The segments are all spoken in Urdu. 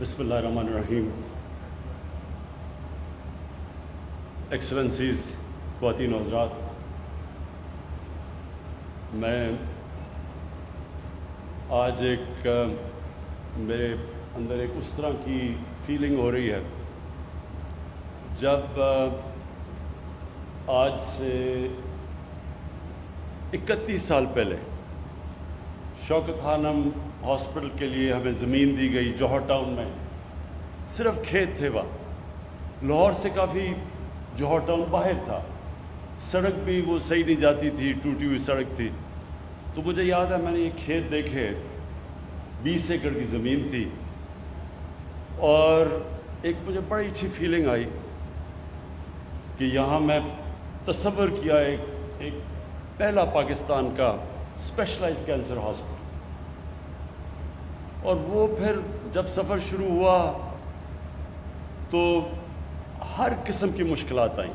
بسم اللہ الرحمن الرحیم. ایکسلنسیز، خواتین و حضرات، میں آج میرے اندر ایک اس طرح کی فیلنگ ہو رہی ہے جب آج سے 31 سال پہلے شوکت خانم ہاسپٹل کے لیے ہمیں زمین دی گئی جوہر ٹاؤن میں. صرف کھیت تھے وہاں، لاہور سے کافی جوہر ٹاؤن باہر تھا، سڑک بھی وہ صحیح نہیں جاتی تھی، ٹوٹی ہوئی سڑک تھی. تو مجھے یاد ہے میں نے یہ کھیت دیکھے، 20 ایکڑ کی زمین تھی، اور ایک مجھے بڑی اچھی فیلنگ آئی کہ یہاں میں تصور کیا ایک پہلا پاکستان کا اسپیشلائز کینسر ہاسپٹل. اور وہ پھر جب سفر شروع ہوا تو ہر قسم کی مشکلات آئیں.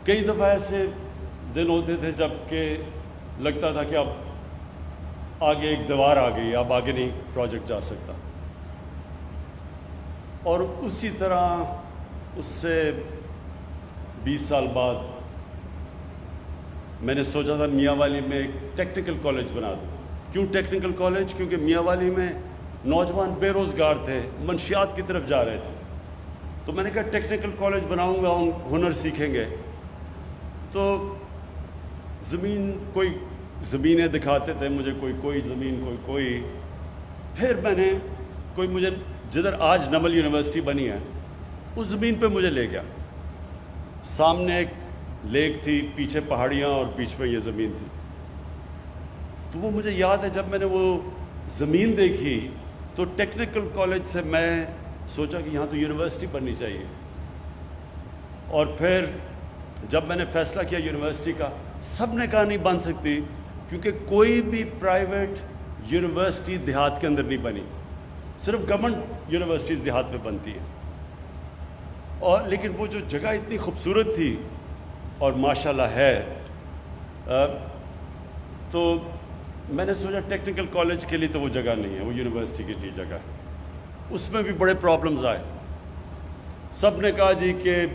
کئی دفعہ ایسے دن ہوتے تھے جب کہ لگتا تھا کہ اب آگے ایک دیوار آ گئی، اب آگے نہیں پروجیکٹ جا سکتا. اور اسی طرح اس سے 20 سال بعد میں نے سوچا تھا میاں والی میں ایک ٹیکنیکل کالج بنا دوں. کیوں ٹیکنیکل کالج؟ کیونکہ میاں والی میں نوجوان بے روزگار تھے، منشیات کی طرف جا رہے تھے. تو میں نے کہا ٹیکنیکل کالج بناؤں گا، ہم ہنر سیکھیں گے. تو کوئی زمینیں دکھاتے تھے مجھے، کوئی زمین، کوئی. پھر میں نے مجھے جدھر آج نمل یونیورسٹی بنی ہے اس زمین پہ مجھے لے گیا. سامنے ایک لیک تھی، پیچھے پہاڑیاں، اور بیچ میں یہ زمین تھی. تو وہ مجھے یاد ہے جب میں نے وہ زمین دیکھی تو ٹیکنیکل کالج سے میں سوچا کہ یہاں تو یونیورسٹی بننی چاہیے. اور پھر جب میں نے فیصلہ کیا یونیورسٹی کا، سب نے کہا نہیں بن سکتی، کیونکہ کوئی بھی پرائیویٹ یونیورسٹی دیہات کے اندر نہیں بنی، صرف گورنمنٹ یونیورسٹیز دیہات میں بنتی ہیں. اور لیکن وہ جو جگہ اتنی خوبصورت تھی اور ماشاءاللہ ہے، تو میں نے سوچا ٹیکنیکل کالج کے لیے تو وہ جگہ نہیں ہے، وہ یونیورسٹی کے لیے جگہ ہے. اس میں بھی بڑے پرابلمز آئے. سب نے کہا جی کہ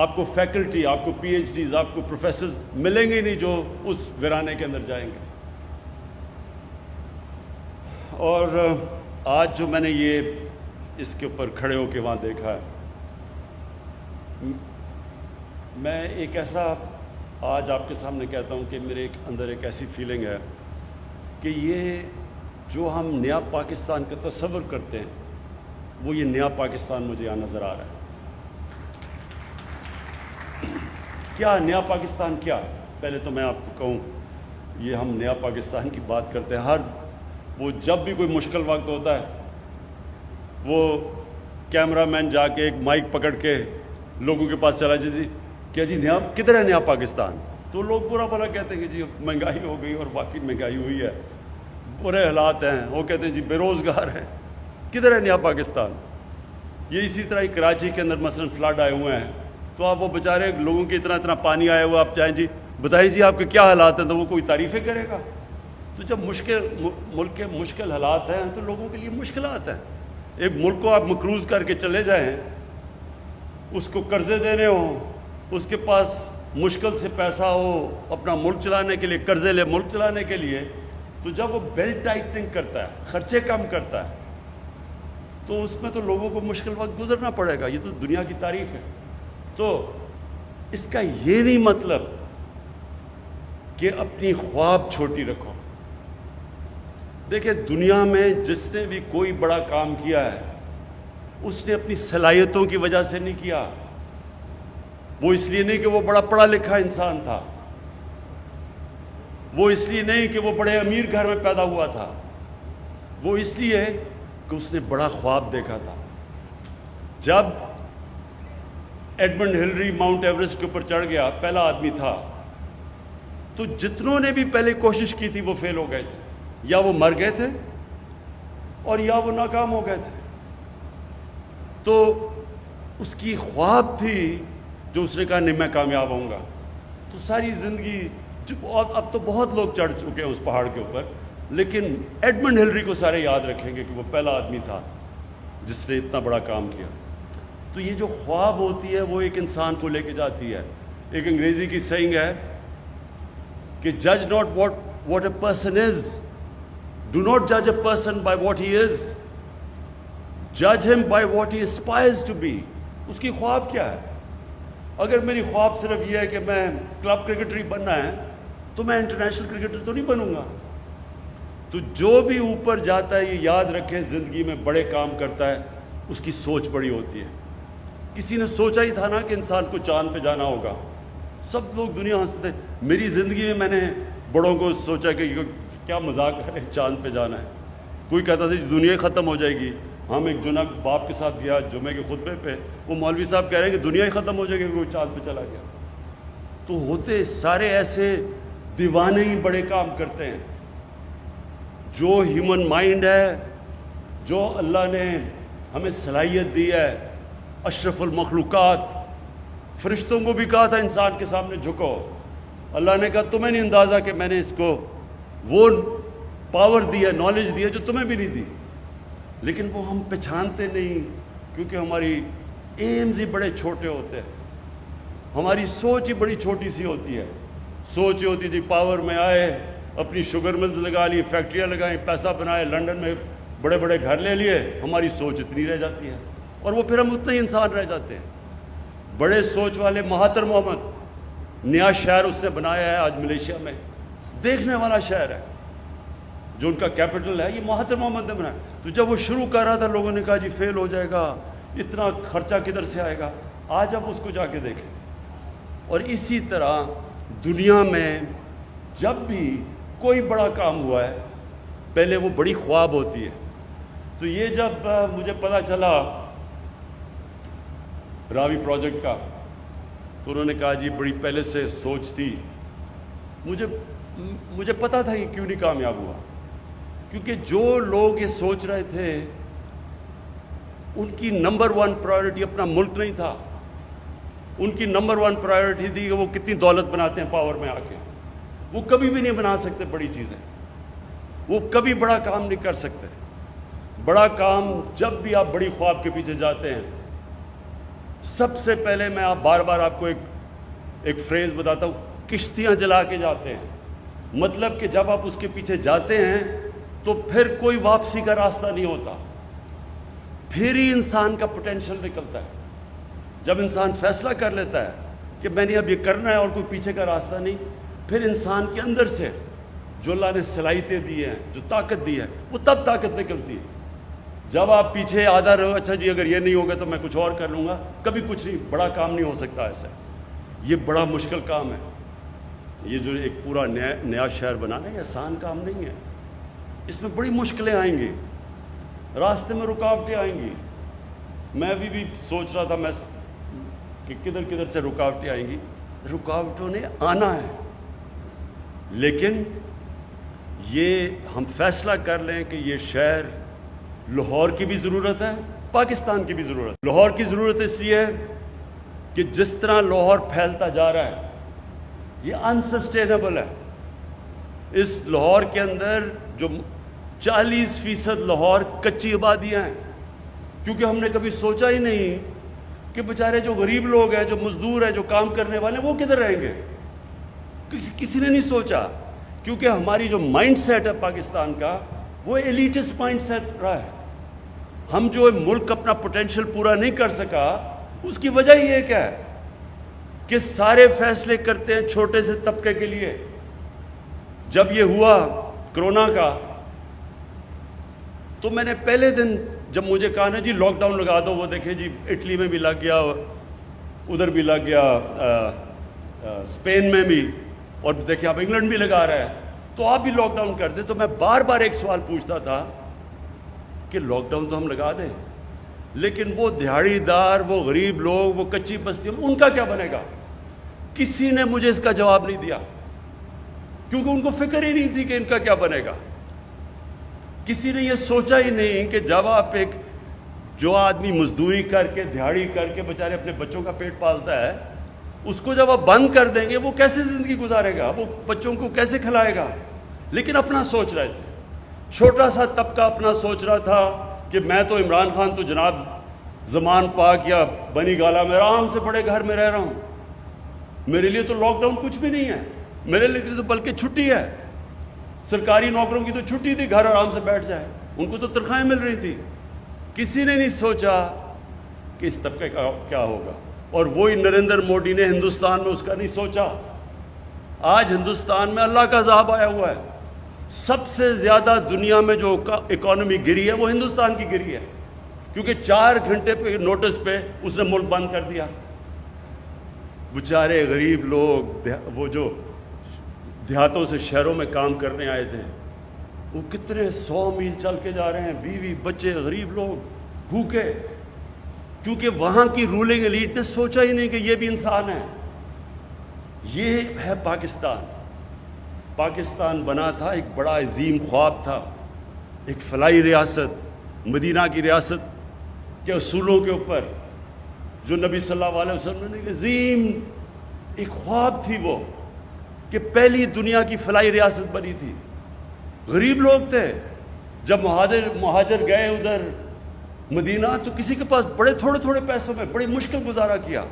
آپ کو فیکلٹی، آپ کو پی ایچ ڈیز، آپ کو پروفیسرز ملیں گے نہیں جو اس ویرانے کے اندر جائیں گے. اور آج جو میں نے یہ اس کے اوپر کھڑے ہو کے وہاں دیکھا ہے، میں ایک ایسا آج آپ کے سامنے کہتا ہوں کہ میرے اندر ایک ایسی فیلنگ ہے کہ یہ جو ہم نیا پاکستان کا تصور کرتے ہیں، وہ یہ نیا پاکستان مجھے یہاں نظر آ رہا ہے. کیا نیا پاکستان؟ کیا پہلے تو میں آپ کو کہوں، یہ ہم نیا پاکستان کی بات کرتے ہیں، وہ جب بھی کوئی مشکل وقت ہوتا ہے وہ کیمرہ مین جا کے ایک مائک پکڑ کے لوگوں کے پاس چلا جائے، جی کیا جی نیا کدھر ہے نیا پاکستان؟ تو لوگ برا بھلا کہتے ہیں کہ جی مہنگائی ہو گئی، اور واقعی مہنگائی ہوئی ہے، برے حالات ہیں. وہ کہتے ہیں جی بے روزگار ہیں، کدھر ہے نیا پاکستان؟ یہ اسی طرح کراچی کے اندر مثلا فلڈ آئے ہوئے ہیں، تو آپ وہ بیچارے لوگوں کے اتنا پانی آیا ہوا، آپ جائیں جی بتائیں جی آپ کے کیا حالات ہیں، تو وہ کوئی تعریفیں کرے گا. تو جب ملک کے مشکل حالات ہیں تو لوگوں کے لیے مشکلات ہیں. ایک ملک کو آپ مقروض کر کے چلے جائیں، اس کو قرضے دینے ہوں، اس کے پاس مشکل سے پیسہ ہو اپنا ملک چلانے کے لیے، قرضے لے ملک چلانے کے لیے، تو جب وہ بیلٹ ٹائٹنگ کرتا ہے، خرچے کم کرتا ہے، تو اس میں تو لوگوں کو مشکل وقت گزرنا پڑے گا. یہ تو دنیا کی تاریخ ہے. تو اس کا یہ نہیں مطلب کہ اپنی خواب چھوٹی رکھو. دیکھیں دنیا میں جس نے بھی کوئی بڑا کام کیا ہے، اس نے اپنی صلاحیتوں کی وجہ سے نہیں کیا. وہ اس لیے نہیں کہ وہ بڑا پڑھا لکھا انسان تھا، وہ اس لیے نہیں کہ وہ بڑے امیر گھر میں پیدا ہوا تھا، وہ اس لیے کہ اس نے بڑا خواب دیکھا تھا. جب ایڈمنڈ ہلری ماؤنٹ ایوریسٹ کے اوپر چڑھ گیا، پہلا آدمی تھا، تو جتنوں نے بھی پہلے کوشش کی تھی وہ فیل ہو گئے تھے، یا وہ مر گئے تھے اور یا وہ ناکام ہو گئے تھے. تو اس کی خواب تھی جو اس نے کہا نہیں میں کامیاب ہوں گا. تو ساری زندگی اب تو بہت لوگ چڑھ چکے ہیں اس پہاڑ کے اوپر، لیکن ایڈمنڈ ہلری کو سارے یاد رکھیں گے کہ وہ پہلا آدمی تھا جس نے اتنا بڑا کام کیا. تو یہ جو خواب ہوتی ہے وہ ایک انسان کو لے کے جاتی ہے. ایک انگریزی کی سینگ ہے کہ جج not what a person is, do not جج a person by what he از، جج ہم by what he aspires to be. اس کی خواب کیا ہے؟ اگر میری خواب صرف یہ ہے کہ میں کلب کرکٹر ہی بننا ہے تو میں انٹرنیشنل کرکٹر تو نہیں بنوں گا. تو جو بھی اوپر جاتا ہے یہ یاد رکھیں زندگی میں بڑے کام کرتا ہے اس کی سوچ بڑی ہوتی ہے. کسی نے سوچا ہی تھا نا کہ انسان کو چاند پہ جانا ہوگا؟ سب لوگ دنیا ہنستے. میری زندگی میں نے بڑوں کو سوچا کہ کیا مذاق کرے چاند پہ جانا ہے. کوئی کہتا تھا دنیا ہی ختم ہو جائے گی. ہم ایک جمعہ باپ کے ساتھ گیا جمعے کے خطبے پہ، وہ مولوی صاحب کہہ رہے ہیں کہ دنیا ہی ختم ہو جائے گی کوئی چاند پہ چلا گیا. تو ہوتے سارے ایسے دیوانے ہی بڑے کام کرتے ہیں. جو ہیومن مائنڈ ہے، جو اللہ نے ہمیں صلاحیت دی ہے، اشرف المخلوقات، فرشتوں کو بھی کہا تھا انسان کے سامنے جھکو. اللہ نے کہا تمہیں نہیں اندازہ کہ میں نے اس کو وہ پاور دی ہے، نالج دی ہے جو تمہیں بھی نہیں دی. لیکن وہ ہم پہچانتے نہیں کیونکہ ہماری ایمز ہی بڑے چھوٹے ہوتے ہیں، ہماری سوچ ہی بڑی چھوٹی سی ہوتی ہے. سوچ یہ ہوتی ہے جی پاور میں آئے، اپنی شوگر ملز لگا لی، فیکٹریاں لگائیں، پیسہ بنائے، لنڈن میں بڑے بڑے گھر لے لیے. ہماری سوچ اتنی رہ جاتی ہے اور وہ پھر ہم اتنے ہی انسان رہ جاتے ہیں. بڑے سوچ والے مہاتر محمد، نیا شہر اس نے بنایا ہے آج ملیشیا میں، دیکھنے والا شہر ہے. جو ان کا کیپٹل ہے یہ مہاتر محمد نے بنایا. تو جب وہ شروع کر رہا تھا لوگوں نے کہا جی فیل ہو جائے گا، اتنا خرچہ کدھر سے آئے گا. آج اب اس کو جا کے دیکھیں. اور اسی طرح دنیا میں جب بھی کوئی بڑا کام ہوا ہے پہلے وہ بڑی خواب ہوتی ہے. تو یہ جب مجھے پتہ چلا راوی پروجیکٹ کا تو انہوں نے کہا جی بڑی پہلے سے سوچ تھی. مجھے پتہ تھا یہ کیوں نہیں کامیاب ہوا، کیونکہ جو لوگ یہ سوچ رہے تھے ان کی نمبر 1 پرائیورٹی اپنا ملک نہیں تھا. ان کی نمبر 1 پرائیورٹی تھی کہ وہ کتنی دولت بناتے ہیں پاور میں آ کے. وہ کبھی بھی نہیں بنا سکتے بڑی چیزیں، وہ کبھی بڑا کام نہیں کر سکتے. بڑا کام جب بھی آپ بڑی خواب کے پیچھے جاتے ہیں، سب سے پہلے میں بار بار آپ کو ایک فریز بتاتا ہوں، کشتیاں جلا کے جاتے ہیں. مطلب کہ جب آپ اس کے پیچھے جاتے ہیں تو پھر کوئی واپسی کا راستہ نہیں ہوتا، پھر ہی انسان کا پوٹینشیل نکلتا ہے. جب انسان فیصلہ کر لیتا ہے کہ میں نے اب یہ کرنا ہے اور کوئی پیچھے کا راستہ نہیں، پھر انسان کے اندر سے جو اللہ نے صلاحیتیں دی ہیں، جو طاقت دی ہے، وہ تب طاقت نکلتی ہے. جب آپ پیچھے آدھا رہو اچھا جی اگر یہ نہیں ہوگا تو میں کچھ اور کر لوں گا، کبھی کچھ نہیں، بڑا کام نہیں ہو سکتا ایسا. یہ بڑا مشکل کام ہے. یہ جو ایک پورا نیا شہر بنانا ہے آسان کام نہیں ہے. اس میں بڑی مشکلیں آئیں گی، راستے میں رکاوٹیں آئیں گی. میں بھی سوچ رہا تھا کہ کدھر سے رکاوٹیں آئیں گی. رکاوٹوں نے آنا ہے، لیکن یہ ہم فیصلہ کر لیں کہ یہ شہر لاہور کی بھی ضرورت ہے، پاکستان کی بھی ضرورت ہے. لاہور کی ضرورت اس لیے ہے کہ جس طرح لاہور پھیلتا جا رہا ہے یہ انسسٹینیبل ہے. اس لاہور کے اندر جو 40% لاہور کچی آبادیاں ہیں، کیونکہ ہم نے کبھی سوچا ہی نہیں کہ بیچارے جو غریب لوگ ہیں، جو مزدور ہیں، جو کام کرنے والے ہیں، وہ کدھر رہیں گے. کسی نے نہیں سوچا، کیونکہ ہماری جو مائنڈ سیٹ ہے پاکستان کا وہ ایلیٹسٹ مائنڈ سیٹ رہا ہے. ہم جو ملک اپنا پوٹینشیل پورا نہیں کر سکا، اس کی وجہ یہ کیا ہے کہ سارے فیصلے کرتے ہیں چھوٹے سے طبقے کے لیے. جب یہ ہوا کرونا کا تو میں نے پہلے دن جب مجھے کہا نا جی لاک ڈاؤن لگا دو، وہ دیکھیں جی اٹلی میں بھی لگ گیا، ادھر بھی لگ گیا، اسپین میں بھی، اور دیکھیں اب انگلینڈ بھی لگا رہا ہے، تو آپ بھی لاک ڈاؤن کر دیں. تو میں بار بار ایک سوال پوچھتا تھا کہ لاک ڈاؤن تو ہم لگا دیں، لیکن وہ دیہڑی دار، وہ غریب لوگ، وہ کچی بستیاں، ان کا کیا بنے گا؟ کسی نے مجھے اس کا جواب نہیں دیا، کیونکہ ان کو فکر ہی نہیں تھی کہ ان کا کیا بنے گا. کسی نے یہ سوچا ہی نہیں کہ جب آپ جو آدمی مزدوری کر کے، دیہڑی کر کے بیچارے اپنے بچوں کا پیٹ پالتا ہے، اس کو جب آپ بند کر دیں گے وہ کیسے زندگی گزارے گا، وہ بچوں کو کیسے کھلائے گا. لیکن اپنا سوچ رہے تھے، چھوٹا سا طبقہ اپنا سوچ رہا تھا، کہ میں تو عمران خان تو جناب زمان پاک یا بنی گالا میں آرام سے بڑے گھر میں رہ رہا ہوں، میرے لیے تو لاک ڈاؤن کچھ بھی نہیں ہے، میرے لیے تو بلکہ چھٹی ہے، سرکاری نوکروں کی تو چھٹی تھی، گھر آرام سے بیٹھ جائے، ان کو تو تنخواہیں مل رہی تھی۔ کسی نے نہیں سوچا کہ اس طبقے کا کیا ہوگا، اور وہی نریندر موڈی نے ہندوستان میں اس کا نہیں سوچا۔ آج ہندوستان میں اللہ کا عذاب آیا ہوا ہے، سب سے زیادہ دنیا میں جو اکانومی گری ہے وہ ہندوستان کی گری ہے، کیونکہ 4 گھنٹے پہ نوٹس پہ اس نے ملک بند کر دیا۔ بیچارے غریب لوگ، وہ جو دیہاتوں سے شہروں میں کام کرنے آئے تھے، وہ کتنے 100 میل چل کے جا رہے ہیں، بیوی بچے غریب لوگ بھوکے، کیونکہ وہاں کی رولنگ ایلیٹ نے سوچا ہی نہیں کہ یہ بھی انسان ہے۔ یہ ہے پاکستان۔ پاکستان بنا تھا، ایک بڑا عظیم خواب تھا، ایک فلاحی ریاست، مدینہ کی ریاست کے اصولوں کے اوپر، جو نبی صلی اللہ علیہ وسلم نے عظیم ایک خواب تھی، وہ کہ پہلی دنیا کی فلاحی ریاست بنی تھی۔ غریب لوگ تھے، جب مہاجر گئے ادھر مدینہ تو کسی کے پاس بڑے تھوڑے پیسوں میں بڑی مشکل گزارا کیا،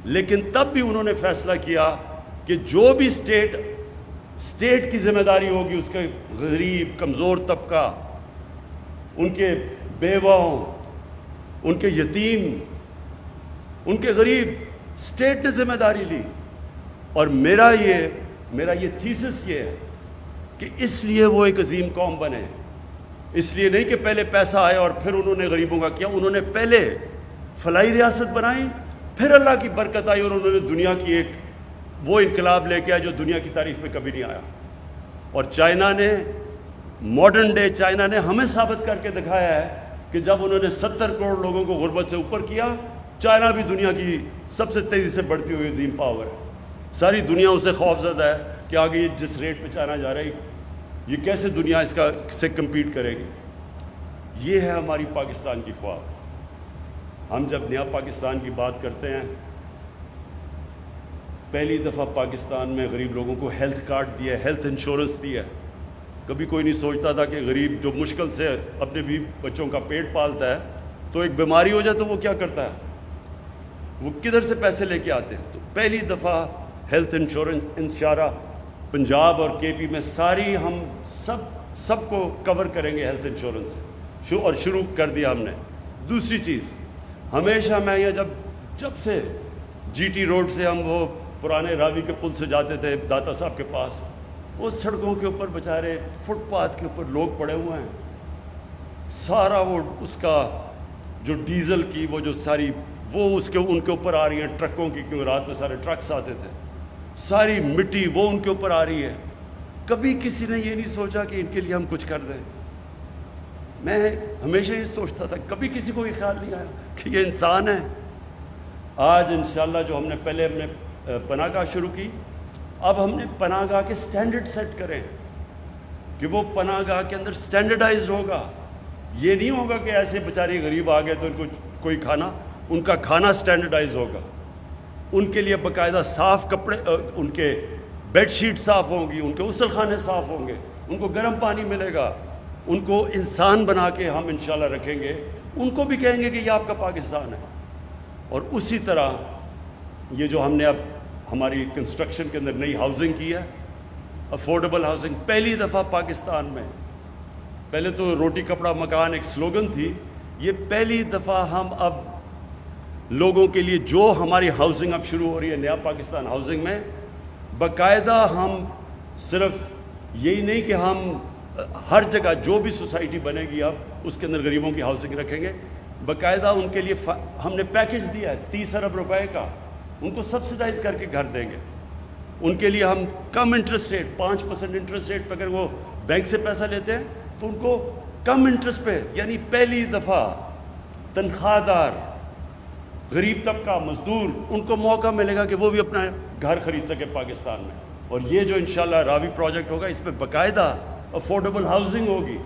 لیکن تب بھی انہوں نے فیصلہ کیا کہ جو بھی اسٹیٹ کی ذمہ داری ہوگی، اس کے غریب کمزور طبقہ، ان کے بیواؤں، ان کے یتیم، ان کے غریب، اسٹیٹ نے ذمہ داری لی۔ اور میرا یہ تھیسس یہ ہے کہ اس لیے وہ ایک عظیم قوم بنے، اس لیے نہیں کہ پہلے پیسہ آیا اور پھر انہوں نے غریبوں کا کیا، انہوں نے پہلے فلاحی ریاست بنائی، پھر اللہ کی برکت آئی اور انہوں نے دنیا کی ایک وہ انقلاب لے کے آیا جو دنیا کی تاریخ میں کبھی نہیں آیا۔ اور چائنا نے، ماڈرن ڈے چائنا نے ہمیں ثابت کر کے دکھایا ہے کہ جب انہوں نے 70 کروڑ لوگوں کو غربت سے اوپر کیا، چائنا بھی دنیا کی سب سے تیزی سے بڑھتی ہوئی عظیم پاور ہے۔ ساری دنیا اسے خوف زدہ ہے کہ آگے جس ریٹ پہ چائنا جا رہی، یہ کیسے دنیا اس کا سے کمپیٹ کرے گی۔ یہ ہے ہماری پاکستان کی خواب۔ ہم جب نیا پاکستان کی بات کرتے ہیں، پہلی دفعہ پاکستان میں غریب لوگوں کو ہیلتھ کارڈ دیا ہے، ہیلتھ انشورنس دیا ہے۔ کبھی کوئی نہیں سوچتا تھا کہ غریب جو مشکل سے اپنے بھی بچوں کا پیٹ پالتا ہے، تو ایک بیماری ہو جائے تو وہ کیا کرتا ہے، وہ کدھر سے پیسے لے کے آتے ہیں۔ تو پہلی دفعہ ہیلتھ انشورنس انشارہ پنجاب اور کے پی میں ساری ہم سب کو کور کریں گے ہیلتھ انشورنس سے، اور شروع کر دیا ہم نے۔ دوسری چیز، ہمیشہ میں یہ جب سے جی ٹی روڈ سے ہم وہ پرانے راوی کے پل سے جاتے تھے داتا صاحب کے پاس، اس سڑکوں کے اوپر بیچارے فٹ پاتھ کے اوپر لوگ پڑے ہوئے ہیں، سارا وہ اس کا جو ڈیزل کی وہ جو ساری وہ ان کے اوپر آ رہی ہیں ٹرکوں کی، کیونکہ رات میں سارے ٹرکس آتے تھے، ساری مٹی وہ ان کے اوپر آ رہی ہے۔ کبھی کسی نے یہ نہیں سوچا کہ ان کے لیے ہم کچھ کر دیں۔ میں ہمیشہ یہ سوچتا تھا، کبھی کسی کو یہ خیال نہیں آیا کہ یہ انسان ہے۔ آج انشاءاللہ جو ہم نے پہلے پناہ گاہ شروع کی، اب ہم نے پناہ گاہ کے سٹینڈرڈ سیٹ کریں کہ وہ پناہ گاہ کے اندر سٹینڈرڈائزڈ ہوگا۔ یہ نہیں ہوگا کہ ایسے بیچارے غریب آ گئے تو ان کو کوئی کھانا، ان کا کھانا سٹینڈرڈائز ہوگا، ان کے لیے باقاعدہ صاف کپڑے، ان کے بیڈ شیٹ صاف ہوں گی، ان کے غسل خانے صاف ہوں گے، ان کو گرم پانی ملے گا، ان کو انسان بنا کے ہم انشاءاللہ رکھیں گے، ان کو بھی کہیں گے کہ یہ آپ کا پاکستان ہے۔ اور اسی طرح یہ جو ہم نے اب ہماری کنسٹرکشن کے اندر نئی ہاؤسنگ کی ہے، افورڈیبل ہاؤسنگ، پہلی دفعہ پاکستان میں، پہلے تو روٹی کپڑا مکان ایک سلوگن تھی، یہ پہلی دفعہ ہم اب لوگوں کے لیے جو ہماری ہاؤسنگ اب شروع ہو رہی ہے نیا پاکستان ہاؤسنگ میں، باقاعدہ ہم صرف یہی نہیں کہ ہم ہر جگہ جو بھی سوسائٹی بنے گی اب اس کے اندر غریبوں کی ہاؤسنگ رکھیں گے، باقاعدہ ان کے لیے ہم نے پیکج دیا ہے 30 ارب روپے کا، ان کو سبسڈائز کر کے گھر دیں گے۔ ان کے لیے ہم کم انٹرسٹ ریٹ، 5% انٹرسٹ ریٹ پہ اگر وہ بینک سے پیسہ لیتے ہیں تو ان کو کم انٹرسٹ پہ، یعنی پہلی دفعہ تنخواہ دار غریب طبقہ مزدور ان کو موقع ملے گا کہ وہ بھی اپنا گھر خرید سکے پاکستان میں۔ اور یہ جو انشاءاللہ راوی پروجیکٹ ہوگا، اس میں باقاعدہ افورڈیبل ہاؤسنگ ہوگی،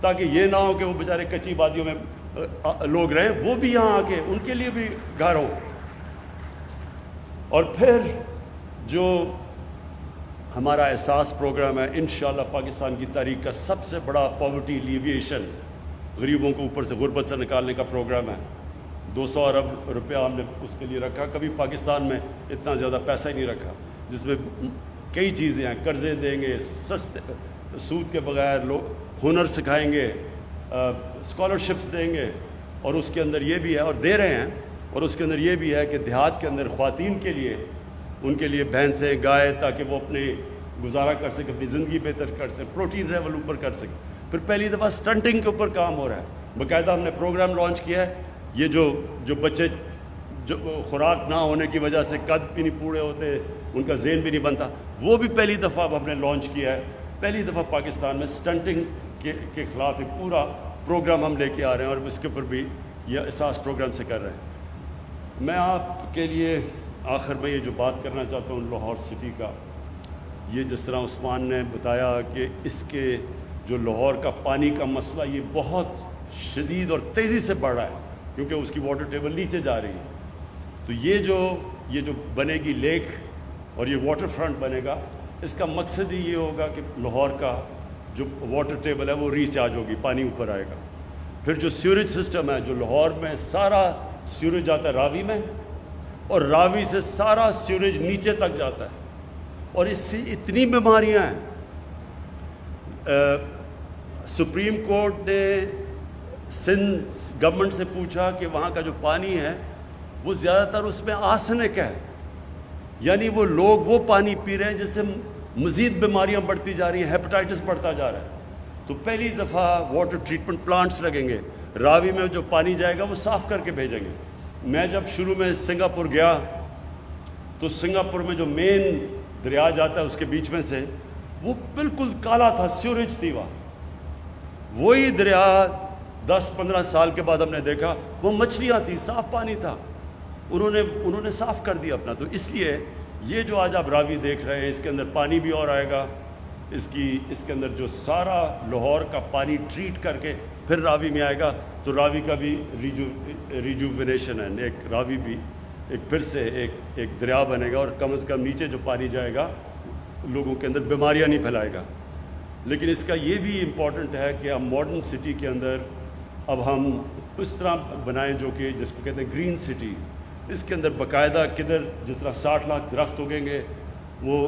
تاکہ یہ نہ ہو کہ وہ بیچارے کچی وادیوں میں لوگ رہیں، وہ بھی یہاں آ کے ان کے لیے بھی گھر ہو۔ اور پھر جو ہمارا احساس پروگرام ہے، انشاءاللہ پاکستان کی تاریخ کا سب سے بڑا پاورٹی ایلیویشن غریبوں کو اوپر سے غربت سے نکالنے کا پروگرام ہے. 200 ارب روپیہ ہم نے اس کے لیے رکھا. کبھی پاکستان میں اتنا زیادہ پیسہ ہی نہیں رکھا, جس میں کئی چیزیں ہیں. قرضے دیں گے سستے سود کے بغیر, لوگ ہنر سکھائیں گے, اسکالرشپس دیں گے, اور اس کے اندر یہ بھی ہے, اور دے رہے ہیں, اور اس کے اندر یہ بھی ہے کہ دیہات کے اندر خواتین کے لیے, ان کے لیے بھینسیں گائے, تاکہ وہ اپنے گزارا کر سکیں, اپنی زندگی بہتر کر سکیں, پروٹین لیول اوپر کر سکیں. پھر پہلی دفعہ سٹنٹنگ کے اوپر کام ہو رہا ہے. باقاعدہ ہم نے پروگرام لانچ کیا ہے. یہ جو بچے جو خوراک نہ ہونے کی وجہ سے قد بھی نہیں پورے ہوتے, ان کا ذہن بھی نہیں بنتا, وہ بھی پہلی دفعہ اب ہم نے لانچ کیا ہے. پہلی دفعہ پاکستان میں سٹنٹنگ کے خلاف ایک پورا پروگرام ہم لے کے آ رہے ہیں, اور اس کے اوپر بھی یہ احساس پروگرام سے کر رہے ہیں. میں آپ کے لیے آخر میں یہ جو بات کرنا چاہتا ہوں لاہور سٹی کا, یہ جس طرح عثمان نے بتایا کہ اس کے جو لاہور کا پانی کا مسئلہ یہ بہت شدید اور تیزی سے بڑھ رہا ہے, کیونکہ اس کی واٹر ٹیبل نیچے جا رہی ہے. تو یہ جو بنے گی لیک اور یہ واٹر فرنٹ بنے گا, اس کا مقصد ہی یہ ہوگا کہ لاہور کا جو واٹر ٹیبل ہے وہ ریچارج ہوگی, پانی اوپر آئے گا. پھر جو سیوریج سسٹم ہے, جو لاہور میں سارا سیوریج جاتا ہے راوی میں, اور راوی سے سارا سیوریج نیچے تک جاتا ہے, اور اس سے اتنی بیماریاں ہیں. سپریم کورٹ نے سندھ گورنمنٹ سے پوچھا کہ وہاں کا جو پانی ہے وہ زیادہ تر اس میں آرسینک ہے, یعنی وہ لوگ وہ پانی پی رہے ہیں جس سے مزید بیماریاں بڑھتی جا رہی ہیں, ہیپاٹائٹس بڑھتا جا رہا ہے. تو پہلی دفعہ واٹر ٹریٹمنٹ پلانٹس لگیں گے, راوی میں جو پانی جائے گا وہ صاف کر کے بھیجیں گے. میں جب شروع میں سنگاپور گیا تو سنگاپور میں جو مین دریا جاتا ہے اس کے بیچ میں سے, وہ بالکل کالا تھا, سیوریج تھی وہاں. وہی دریا 10-15 سال کے بعد ہم نے دیکھا وہ مچھلیاں تھیں, صاف پانی تھا. انہوں نے صاف کر دیا اپنا. تو اس لیے یہ جو آج آپ راوی دیکھ رہے ہیں, اس کے اندر پانی بھی اور آئے گا. اس کے اندر جو سارا لاہور کا پانی ٹریٹ کر کے پھر راوی میں آئے گا, تو راوی کا بھی ریجوونیشن ہے. ایک راوی بھی ایک پھر سے ایک دریا بنے گا, اور کم از کم نیچے جو پانی جائے گا لوگوں کے اندر بیماریاں نہیں پھیلائے گا. لیکن اس کا یہ بھی امپورٹنٹ ہے کہ ہم ماڈرن سٹی کے اندر اب ہم اس طرح بنائیں جو کہ جس کو کہتے ہیں گرین سٹی. اس کے اندر باقاعدہ کدھر جس طرح 60 لاکھ درخت اگیں گے, وہ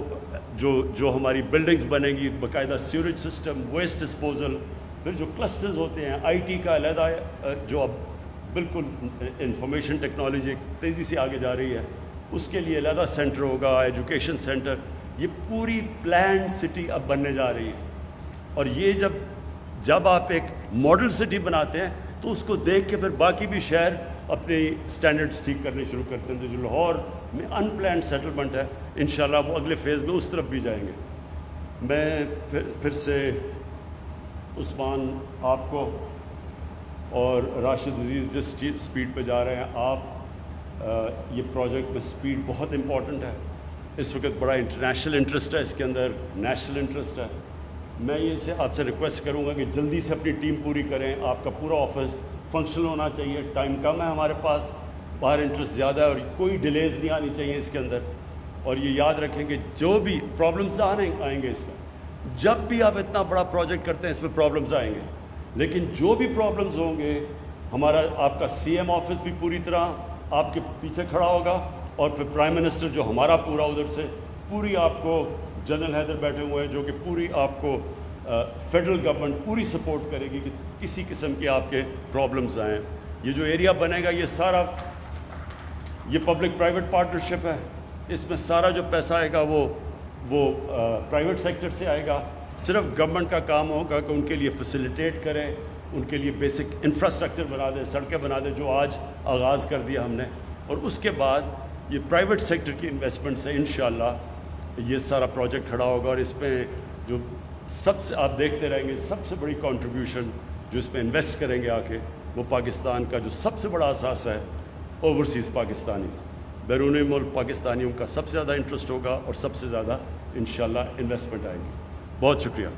جو ہماری بلڈنگز بنیں گی, باقاعدہ سیوریج سسٹم, ویسٹ ڈسپوزل, پھر جو کلسٹرز ہوتے ہیں, آئی ٹی کا علیحدہ, جو اب بالکل انفارمیشن ٹیکنالوجی تیزی سے آگے جا رہی ہے, اس کے لیے علیحدہ سینٹر ہوگا, ایجوکیشن سینٹر. یہ پوری پلانڈ سٹی اب بننے جا رہی ہے. اور یہ جب آپ ایک ماڈل سٹی بناتے ہیں تو اس کو دیکھ کے پھر باقی بھی شہر اپنے سٹینڈرڈز ٹھیک کرنے شروع کرتے ہیں. تو جو لاہور میں ان پلانڈ سیٹلمنٹ ہے, انشاءاللہ وہ اگلے فیز میں اس طرف بھی جائیں گے. میں پھر سے عثمان آپ کو اور راشد عزیز جس سپیڈ پہ جا رہے ہیں آپ, یہ پروجیکٹ میں سپیڈ بہت امپورٹنٹ ہے. اس وقت بڑا انٹرنیشنل انٹرسٹ ہے اس کے اندر, نیشنل انٹرسٹ ہے. میں یہ سے آپ سے ریکویسٹ کروں گا کہ جلدی سے اپنی ٹیم پوری کریں. آپ کا پورا آفس فنکشنل ہونا چاہیے. ٹائم کم ہے ہمارے پاس, باہر انٹرسٹ زیادہ ہے, اور کوئی ڈیلیز نہیں آنی چاہیے اس کے اندر. اور یہ یاد رکھیں کہ جو بھی پرابلمز آئیں گے اس میں, جب بھی آپ اتنا بڑا پروجیکٹ کرتے ہیں اس میں پرابلمز آئیں گے, لیکن جو بھی پرابلمز ہوں گے, آپ کا سی ایم آفس بھی پوری طرح آپ کے پیچھے کھڑا ہوگا, اور پھر پرائم منسٹر جو ہمارا پورا ادھر سے پوری آپ کو, جنرل حیدر بیٹھے ہوئے ہیں جو کہ پوری آپ کو فیڈرل گورنمنٹ پوری سپورٹ کرے گی کہ کسی قسم کے آپ کے پرابلمز آئیں. یہ جو ایریا بنے گا یہ سارا یہ پبلک پرائیویٹ پارٹنرشپ ہے. اس میں سارا جو پیسہ آئے گا وہ پرائیویٹ سیکٹر سے آئے گا. صرف گورنمنٹ کا کام ہوگا کہ ان کے لیے فیسیلیٹیٹ کرے, ان کے لیے بیسک انفراسٹرکچر بنا دے, سڑکیں بنا دے, جو آج آغاز کر دیا ہم نے. اور اس کے بعد یہ پرائیویٹ سیکٹر کی انویسٹمنٹ سے انشاءاللہ یہ سارا پروجیکٹ کھڑا ہوگا. اور اس میں جو سب سے آپ دیکھتے رہیں گے, سب سے بڑی کنٹریبیوشن جو اس میں انویسٹ کریں گے آ کے, وہ پاکستان کا جو سب سے بڑا اثاث ہے اوورسیز پاکستانیز, بیرون ملک پاکستانیوں کا سب سے زیادہ انٹرسٹ ہوگا, اور سب سے زیادہ انشاءاللہ انویسٹمنٹ آئے گی. بہت شکریہ.